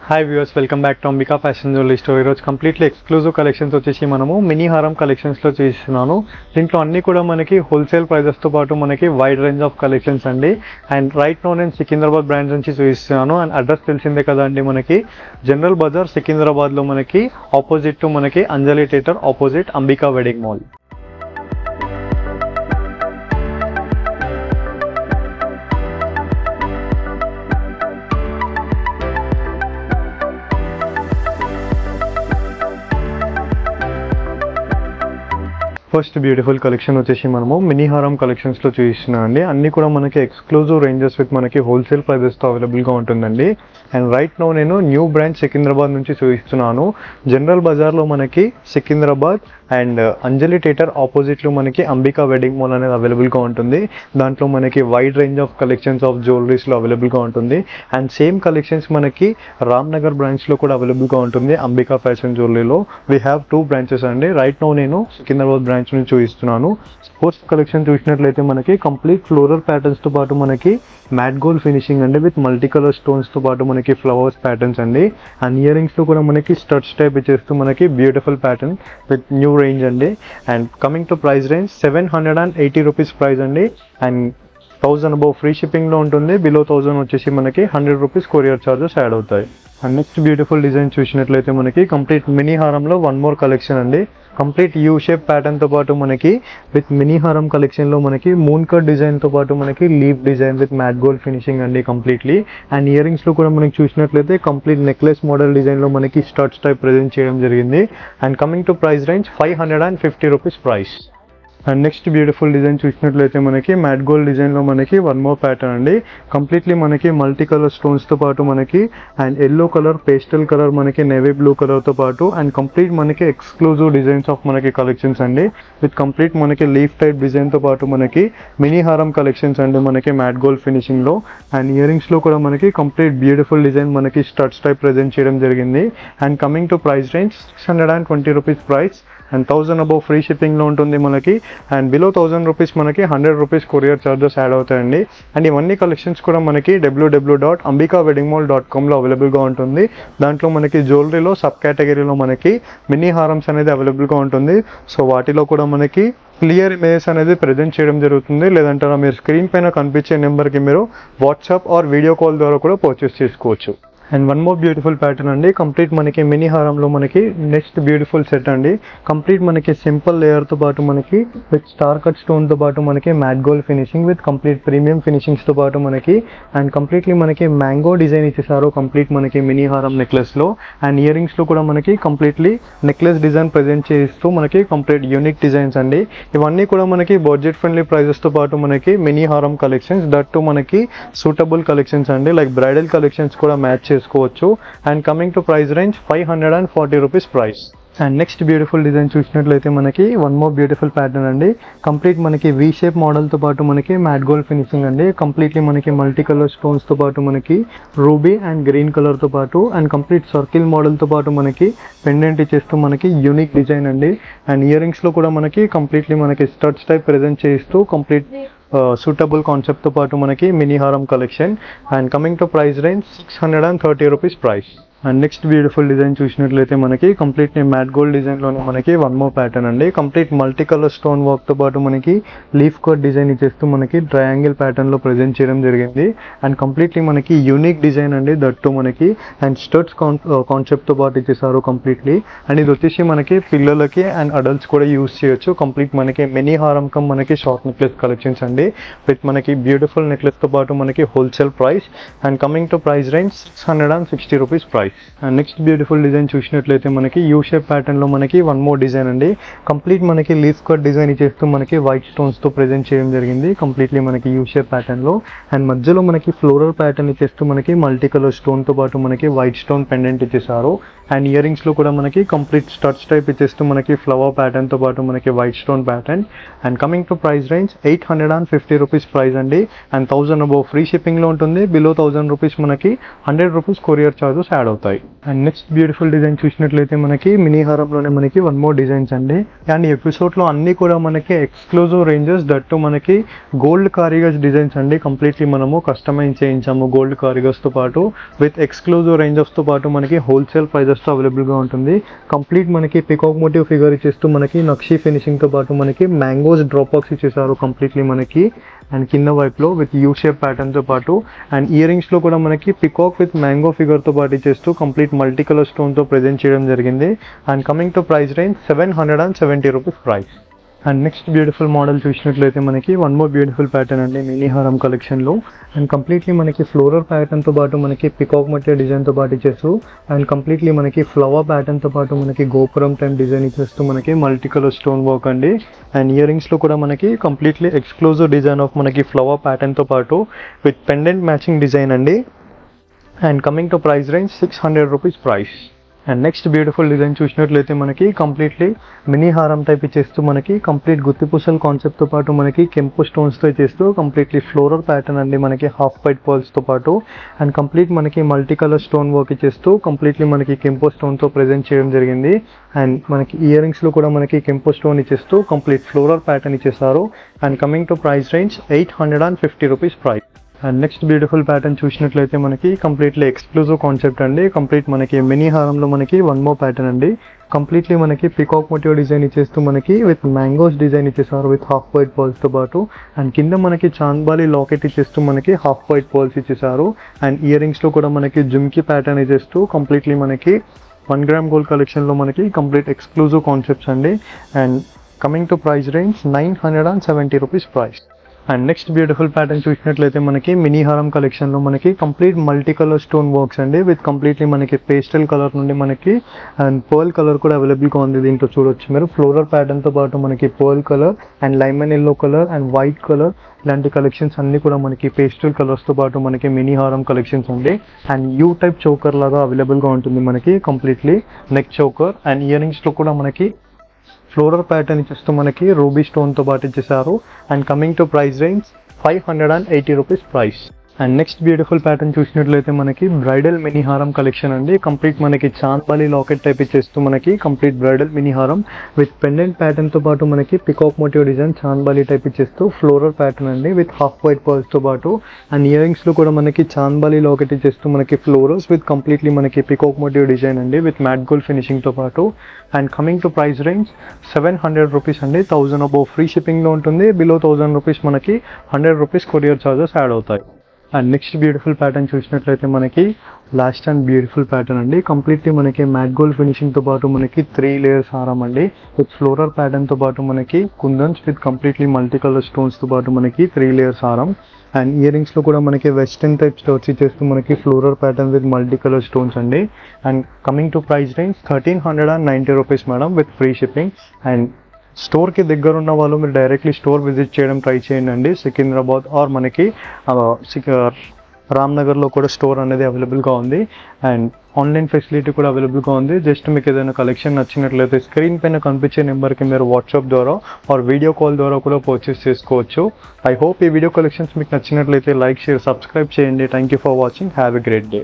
Hi viewers, welcome back to Ambika fashion jewellery store. ఈరోజు completely exclusive collections వచ్చేసి మనము mini హారం కలెక్షన్స్లో చూస్తున్నాను. దీంట్లో అన్ని కూడా మనకి హోల్సేల్ ప్రైజెస్తో పాటు మనకి వైడ్ రేంజ్ ఆఫ్ కలెక్షన్స్ అండి. అండ్ రైట్ నో నేను సికింద్రాబాద్ బ్రాంచ్ నుంచి చూపిస్తున్నాను. అండ్ అడ్రస్ తెలిసిందే కదా అండి, మనకి జనరల్ బజార్ సికింద్రాబాద్లో మనకి ఆపోజిట్ టు మనకి Anjali theatre opposite Ambika wedding mall. First beautiful collection వచ్చేసి మనము మినీ హారం కలెక్షన్స్లో చూపిస్తున్నాం అండి. అన్ని కూడా మనకి ఎక్స్క్లూజివ్ రేంజెస్ విత్ మనకి హోల్సేల్ ప్రైజెస్తో అవైలబుల్గా ఉంటుందండి. అండ్ రైట్ నో నేను న్యూ బ్రాంచ్ సికింద్రాబాద్ నుంచి చూపిస్తున్నాను. జనరల్ బజార్లో మనకి సికింద్రాబాద్ అండ్ అంజలి థియేటర్ ఆపోజిట్లో మనకి అంబికా వెడ్డింగ్ మాల్ అనేది అవైలబుల్గా ఉంటుంది. దాంట్లో మనకి wide range of collections of జ్యువెలరీస్లో అవైలబుల్గా ఉంటుంది. అండ్ సేమ్ కలెక్షన్స్ మనకి రామ్నగర్ బ్రాంచ్లో కూడా అవైలబుల్గా ఉంటుంది. అంబికా ఫ్యాషన్ జ్యువెలరీలో వీ హ్యావ్ 2 బ్రాంచెస్ అండి. రైట్ నో నేను సికింద్రాబాద్ బ్రాంచ్ నుంచి చూపిస్తున్నాను. స్పోర్ట్స్ కలెక్షన్ చూసినట్లయితే మనకి కంప్లీట్ ఫ్లోరల్ ప్యాటర్న్స్తో పాటు మనకి మ్యాట్ గోల్డ్ ఫినిషింగ్ అండి విత్ మల్టీ కలర్ స్టోన్స్తో పాటు మనకి ఫ్లవర్స్ ప్యాటర్న్స్ అండి. అండ్ ఇయర్ రింగ్స్లో కూడా మనకి స్టడ్స్ టైప్ ఇచ్చేస్తూ మనకి beautiful pattern with new range అండి. And coming to price range 780 rupees price అండి. అండ్ 1000 అబౌవ్ ఫ్రీ షిప్పింగ్లో ఉంటుంది. బిలో 1000 వచ్చేసి మనకి 100 రూపీస్ కొరియర్ ఛార్జెస్ యాడ్ అవుతాయి. అండ్ నెక్స్ట్ బ్యూటిఫుల్ డిజైన్ చూసినట్లయితే మనకి కంప్లీట్ మినీ హారంలో వన్ మోర్ కలెక్షన్ అండి. కంప్లీట్ యూ షేప్ ప్యాటర్న్తో పాటు మనకి విత్ మినీ హారం కలెక్షన్లో మనకి మూన్ కట్ డిజైన్తో పాటు మనకి leaf design with mat gold finishing అండి కంప్లీట్లీ. అండ్ ఇయర్ రింగ్స్లో కూడా మనకి చూసినట్లయితే కంప్లీట్ నెక్లెస్ మోడల్ డిజైన్లో మనకి స్టడ్స్ టైప్ ప్రజెంట్ చేయడం జరిగింది. And coming to price range 550 rupees price. And next beautiful design చూసినట్లయితే మనకి మ్యాట్ గోల్డ్ డిజైన్లో మనకి వన్ మోర్ ప్యాటర్న్ అండి. కంప్లీట్లీ మనకి మల్టీ కలర్ స్టోన్స్తో పాటు మనకి and yellow colour, pastel colour, మనకి నేవీ బ్లూ కలర్తో పాటు అండ్ కంప్లీట్ మనకి ఎక్స్క్లూజివ్ డిజైన్స్ ఆఫ్ మనకి కలెక్షన్స్ అండి. విత్ కంప్లీట్ మనకి లీఫ్ టైప్ డిజైన్తో పాటు మనకి మినీ హారం కలెక్షన్స్ అండి మనకి మ్యాట్ గోల్డ్ ఫినిషింగ్లో. అండ్ ఇయర్ రింగ్స్లో కూడా మనకి కంప్లీట్ బ్యూటిఫుల్ డిజైన్ మనకి స్టడ్స్ టైప్ ప్రజెంట్ చేయడం జరిగింది. And coming to price range 620 rupees price. And 1000 above free షిప్పింగ్లో ఉంటుంది మనకి. అండ్ బిలో 1000 రూపీస్ మనకి 100 రూపీస్ కొరియర్ ఛార్జెస్ యాడ్ అవుతాయండి. అండ్ ఇవన్నీ కలెక్షన్స్ కూడా మనకి www.ambikaweddingmall.comలో అవైలబుల్గా ఉంటుంది. దాంట్లో మనకి జ్యువెలరీలో సబ్ కేటగిరీలో మనకి మినీ హారమ్స్ అనేది అవైలబుల్గా ఉంటుంది. సో వాటిలో కూడా మనకి క్లియర్ ఇమేజెస్ అనేది ప్రజెంట్ చేయడం జరుగుతుంది. లేదంటారా మీరు స్క్రీన్ పైన కనిపించే నెంబర్కి మీరు వాట్సాప్ ఆర్ వీడియో కాల్ ద్వారా కూడా పర్చేస్ చేసుకోవచ్చు. And one more beautiful pattern అండి. కంప్లీట్ మనకి మినీ హారంలో మనకి నెక్స్ట్ బ్యూటిఫుల్ సెట్ అండి. కంప్లీట్ మనకి సింపుల్ లేయర్తో పాటు మనకి విత్ స్టార్ కట్ స్టోన్తో పాటు మనకి matte gold finishing with complete premium ఫినిషింగ్స్తో పాటు మనకి అండ్ కంప్లీట్లీ మనకి మ్యాంగో డిజైన్ ఇచ్చేసారు కంప్లీట్ మనకి మినీ హారం నెక్లెస్లో. అండ్ ఇయర్ రింగ్స్లో కూడా మనకి కంప్లీట్లీ నెక్లెస్ డిజైన్ ప్రజెంట్ చేస్తూ మనకి కంప్లీట్ యూనిక్ డిజైన్స్ అండి. ఇవన్నీ కూడా మనకి బడ్జెట్ ఫ్రెండ్లీ ప్రైజెస్తో పాటు మనకి మినీ హారం కలెక్షన్స్, దట్ టు మనకి సూటబుల్ కలెక్షన్స్ అండి. లైక్ బ్రైడల్ కలెక్షన్స్ కూడా మ్యాచ్ చేసుకోవచ్చు. And coming to price range 540 rupees price. And next beautiful design చూసినట్లయితే మనకి వన్ మోర్ బ్యూటిఫుల్ ప్యాటర్న్ అండి. కంప్లీట్ మనకి వీ షేప్ మోడల్తో పాటు మనకి మ్యాట్ గోల్డ్ ఫినిషింగ్ అండి. కంప్లీట్లీ మనకి మల్టీ కలర్ స్టోన్స్తో పాటు మనకి రూబీ అండ్ గ్రీన్ కలర్తో పాటు అండ్ కంప్లీట్ సర్కిల్ మోడల్తో పాటు మనకి పెండెంట్ ఇచ్చేస్తూ మనకి యూనిక్ డిజైన్ అండి. అండ్ ఇయర్ రింగ్స్లో కూడా మనకి కంప్లీట్లీ మనకి స్టడ్స్ టైప్ ప్రజెంట్ చేస్తూ కంప్లీట్ సూటబుల్ కాన్సెప్ట్తో పాటు మనకి మినీ హారం collection. And coming to price range 630 rupees price. And next beautiful design చూసినట్లయితే మనకి కంప్లీట్ మ్యాట్ గోల్డ్ డిజైన్లోనే మనకి వన్ మోర్ ప్యాటర్న్ అండి. కంప్లీట్ మల్టీ కలర్ స్టోన్ వర్క్తో పాటు మనకి లీఫ్ కట్ డిజైన్ ఇచ్చేస్తూ మనకి ట్రయాంగిల్ ప్యాటర్న్లో ప్రజెంట్ చేయడం జరిగింది. అండ్ కంప్లీట్లీ మనకి యూనిక్ డిజైన్ అండి, దట్టు మనకి అండ్ స్టడ్స్ కాన్సెప్ట్తో పాటు ఇచ్చేసారు కంప్లీట్లీ. అండ్ ఇది వచ్చేసి మనకి పిల్లలకి అండ్ అడల్ట్స్ కూడా యూస్ చేయొచ్చు. కంప్లీట్ మనకి మినీ హారం కమ్ మనకి షార్ట్ నెక్లెస్ కలెక్షన్స్ అండి విత్ మనకి బ్యూటిఫుల్ నెక్లెస్తో పాటు మనకి wholesale price. And coming to price range 660 rupees price. And next beautiful design చూసినట్లయితే మనకి యూ షేప్ ప్యాటర్న్లో మనకి వన్ మోర్ డిజైన్ అండి. కంప్లీట్ మనకి లీఫ్ కట్ డిజైన్ ఇచ్చేస్తూ మనకి వైట్ స్టోన్స్తో ప్రజెంట్ చేయడం జరిగింది కంప్లీట్లీ మనకి యూ షేప్ ప్యాటర్న్లో. అండ్ మధ్యలో మనకి ఫ్లోరల్ ప్యాటర్న్ ఇచ్చేస్తూ మనకి మల్టీ కలర్ స్టోన్తో పాటు మనకి వైట్ స్టోన్ పెండెంట్ ఇచ్చేసారు. అండ్ ఇయర్ రింగ్స్లో కూడా మనకి కంప్లీట్ స్టడ్స్ టైప్ ఇచ్చేస్తూ మనకి ఫ్లవర్ ప్యాటర్న్తో పాటు మనకి white stone pattern. And coming to price range 850 rupees price అండి. అండ్ 1000 అబౌవ్ ఫ్రీ షిప్పింగ్లో ఉంటుంది. బిలో 1000 రూపీస్ మనకి 100 రూపీస్ కొరియర్ ఛార్జెస్ యాడ్ అవుతాయి. అండ్ నెక్స్ట్ బ్యూటిఫుల్ డిజైన్ చూసినట్లయితే మనకి మినీ హారంలోనే మనకి వన్ మోర్ డిజైన్స్ అండి. అండ్ ఈ ఎపిసోడ్లో అన్నీ కూడా మనకి ఎక్స్క్లూజివ్ రేంజెస్ దట్టు మనకి గోల్డ్ కారిగర్స్ డిజైన్స్ అండి. కంప్లీట్లీ మనము కస్టమైజ్ చేయించాము గోల్డ్ కారిగర్స్తో పాటు విత్ ఎక్స్క్లూజివ్ రేంజెస్తో పాటు మనకి హోల్సేల్ ప్రైజెస్తో అవైలబుల్గా ఉంటుంది. కంప్లీట్ మనకి పికాక్ మోటివ్ ఫిగర్ ఇచ్చేస్తూ మనకి నక్షీ ఫినిషింగ్తో పాటు మనకి మ్యాంగోస్ డ్రాప్ బాక్స్ ఇచ్చేసారు కంప్లీట్లీ మనకి. అండ్ కింద వైపులో విత్ యూ షేప్ ప్యాటర్న్తో పాటు అండ్ ఇయర్ రింగ్స్లో కూడా మనకి పికాక్ విత్ మ్యాంగో ఫిగర్తో పాటు ఇచ్చేస్తూ కంప్లీట్ మల్టీ కలర్ స్టోన్తో ప్రెజెంట్ చేయడం జరిగింది. And coming to price range 770 rupees price. And next beautiful model చూసినట్లయితే మనకి వన్ మోర్ బ్యూటిఫుల్ ప్యాటర్న్ అండి మినీ హారం కలెక్షన్లో. అండ్ కంప్లీట్లీ మనకి ఫ్లోరల్ ప్యాటర్న్తో పాటు మనకి పికాక్ మట్టి డిజైన్తో పాటు ఇచ్చేస్తూ అండ్ కంప్లీట్లీ మనకి ఫ్లవర్ ప్యాటర్న్తో పాటు మనకి గోపురం టైం డిజైన్ ఇచ్చేస్తూ మనకి మల్టీ కలర్ స్టోన్ వర్క్ అండి. అండ్ ఇయర్ రింగ్స్లో కూడా మనకి కంప్లీట్లీ ఎక్స్క్లూజివ్ డిజైన్ ఆఫ్ మనకి ఫ్లవర్ ప్యాటర్న్తో పాటు విత్ పెండెంట్ మ్యాచింగ్ డిజైన్ అండి. And coming to price range 600 rupees price. And next beautiful design చూసినట్లయితే మనకి కంప్లీట్లీ మినీ హారం టైప్ ఇచ్చేస్తూ మనకి కంప్లీట్ గుత్తిపూసల్ కాన్సెప్ట్తో పాటు మనకి కెంపు స్టోన్స్తో ఇచ్చేస్తూ కంప్లీట్లీ ఫ్లోరల్ ప్యాటర్న్ అండి మనకి హాఫ్ వైట్ పర్ల్స్తో పాటు అండ్ కంప్లీట్ మనకి మల్టీ కలర్ స్టోన్ వర్క్ ఇచ్చేస్తూ కంప్లీట్లీ మనకి కెంపు స్టోన్తో ప్రెజెంట్ చేయడం జరిగింది. అండ్ మనకి ఇయర్ రింగ్స్లో కూడా మనకి కెంపు స్టోన్ ఇచ్చేస్తూ కంప్లీట్ ఫ్లోరల్ ప్యాటర్న్ ఇచ్చేసారు. And coming to price range 850 rupees price. And next beautiful pattern చూసినట్లయితే మనకి కంప్లీట్లీ ఎక్స్క్లూజివ్ కాన్సెప్ట్ అండి. కంప్లీట్ మనకి మినీ హారంలో మనకి వన్ మోర్ ప్యాటర్న్ అండి. కంప్లీట్లీ మనకి పికాక్ మోటివ్ డిజైన్ ఇచ్చేస్తూ మనకి విత్ మ్యాంగోస్ డిజైన్ ఇచ్చేసారు విత్ హాఫ్ వైట్ పర్ల్స్తో పాటు అండ్ కింద మనకి చాంద్బాలి లాకెట్ ఇచ్చేస్తూ మనకి హాఫ్ వైట్ పర్ల్స్ ఇచ్చేసారు. అండ్ ఇయర్ రింగ్స్లో కూడా మనకి జుమ్కీ ప్యాటర్న్ ఇచ్చేస్తూ కంప్లీట్లీ మనకి 1 గ్రామ్ గోల్డ్ కలెక్షన్లో మనకి కంప్లీట్ ఎక్స్క్లూజివ్ కాన్సెప్ట్స్ అండి. And coming to price range 970 rupees price. And next beautiful pattern చూసినట్లయితే మనకి మినీ హారం కలెక్షన్లో మనకి complete multi colour stone works అండి విత్ కంప్లీట్లీ మనకి పేస్టల్ కలర్ నుండి మనకి అండ్ పర్ల్ కలర్ కూడా అవైలబుల్గా ఉంది. దీంట్లో చూడొచ్చు మీరు ఫ్లోరల్ ప్యాటర్న్తో పాటు మనకి pearl colour and Lyman yellow colour and white colour ఇలాంటి కలెక్షన్స్ అన్నీ కూడా మనకి పేస్టల్ కలర్స్తో పాటు మనకి మినీ హారం కలెక్షన్స్ అండి. అండ్ యూ టైప్ చోకర్ లాగా అవైలబుల్గా ఉంటుంది మనకి completely neck choker and ear రింగ్స్లో కూడా మనకి ఫ్లోరల్ ప్యాటర్న్ ఇచ్చేస్తూ మనకి రూబీ స్టోన్తో పాటు ఇచ్చేసారు. And coming to price range 580 rupees price. And next beautiful pattern చూసినట్లయితే మనకి బ్రైడల్ మినీ హారం కలెక్షన్ అండి. కంప్లీట్ మనకి చాంద్బాలి లాకెట్ టైప్ ఇచ్చేస్తూ మనకి కంప్లీట్ బ్రైడల్ మినీ హారం విత్ పెండెంట్ ప్యాటర్న్తో పాటు మనకి peacock motif design chandbali type ఇచ్చేస్తూ ఫ్లోరల్ ప్యాటర్న్ అండి విత్ హాఫ్ వైట్ పర్ల్స్తో పాటు అండ్ ఇయర్ రింగ్స్లో కూడా మనకి చాంద్బాలి లాకెట్ ఇచ్చేస్తూ మనకి ఫ్లోరల్స్ విత్ కంప్లీట్లీ మనకి పికాక్ మోటివ్ డిజైన్ అండి విత్ మ్యాట్ గోల్డ్ ఫినిషింగ్తో పాటు. And coming to price range 700 rupees అండి. 1000 అబోవ్ ఫ్రీ షిప్పింగ్లో ఉంటుంది. బిలో 1000 రూపీస్ మనకి 100 రూపీస్ కొరియర్ ఛార్జెస్ యాడ్ అవుతాయి. అండ్ నెక్స్ట్ బ్యూటిఫుల్ ప్యాటర్న్ చూసినట్లయితే మనకి లాస్ట్ అండ్ బ్యూటిఫుల్ ప్యాటర్న్ అండి. కంప్లీట్లీ మనకి మ్యాట్ గోల్డ్ ఫినిషింగ్తో పాటు మనకి 3 లేయర్స్ హారం అండి విత్ ఫ్లోరల్ ప్యాటర్న్తో పాటు మనకి కుందన్స్ విత్ కంప్లీట్లీ మల్టీ కలర్ స్టోన్స్తో పాటు మనకి 3 లేయర్స్ హారం. అండ్ ఇయర్ రింగ్స్లో కూడా మనకి వెస్టర్న్ టైప్ స్టోన్స్ ఇచ్చేస్తూ మనకి floral pattern with multi colour stones అండి. And coming to price range 1390 rupees madam with free shipping. And స్టోర్కి దగ్గర ఉన్న వాళ్ళు మీరు డైరెక్ట్లీ స్టోర్ విజిట్ చేయడం ట్రై చేయండి అండి. సికింద్రాబాద్ ఆర్ మనకి రామ్నగర్లో కూడా స్టోర్ అనేది అవైలబుల్గా ఉంది. అండ్ ఆన్లైన్ ఫెసిలిటీ కూడా అవైలబుల్గా ఉంది. జస్ట్ మీకు ఏదైనా కలెక్షన్ నచ్చినట్లయితే స్క్రీన్ పైన కనిపించే నెంబర్కి మీరు వాట్సాప్ ద్వారా ఆర్ వీడియో కాల్ ద్వారా కూడా పర్చేస్ చేసుకోవచ్చు. ఐ హోప్ ఈ వీడియో కలెక్షన్స్ మీకు నచ్చినట్లయితే లైక్, షేర్, సబ్స్క్రైబ్ చేయండి. Thank you for watching. Have a great day.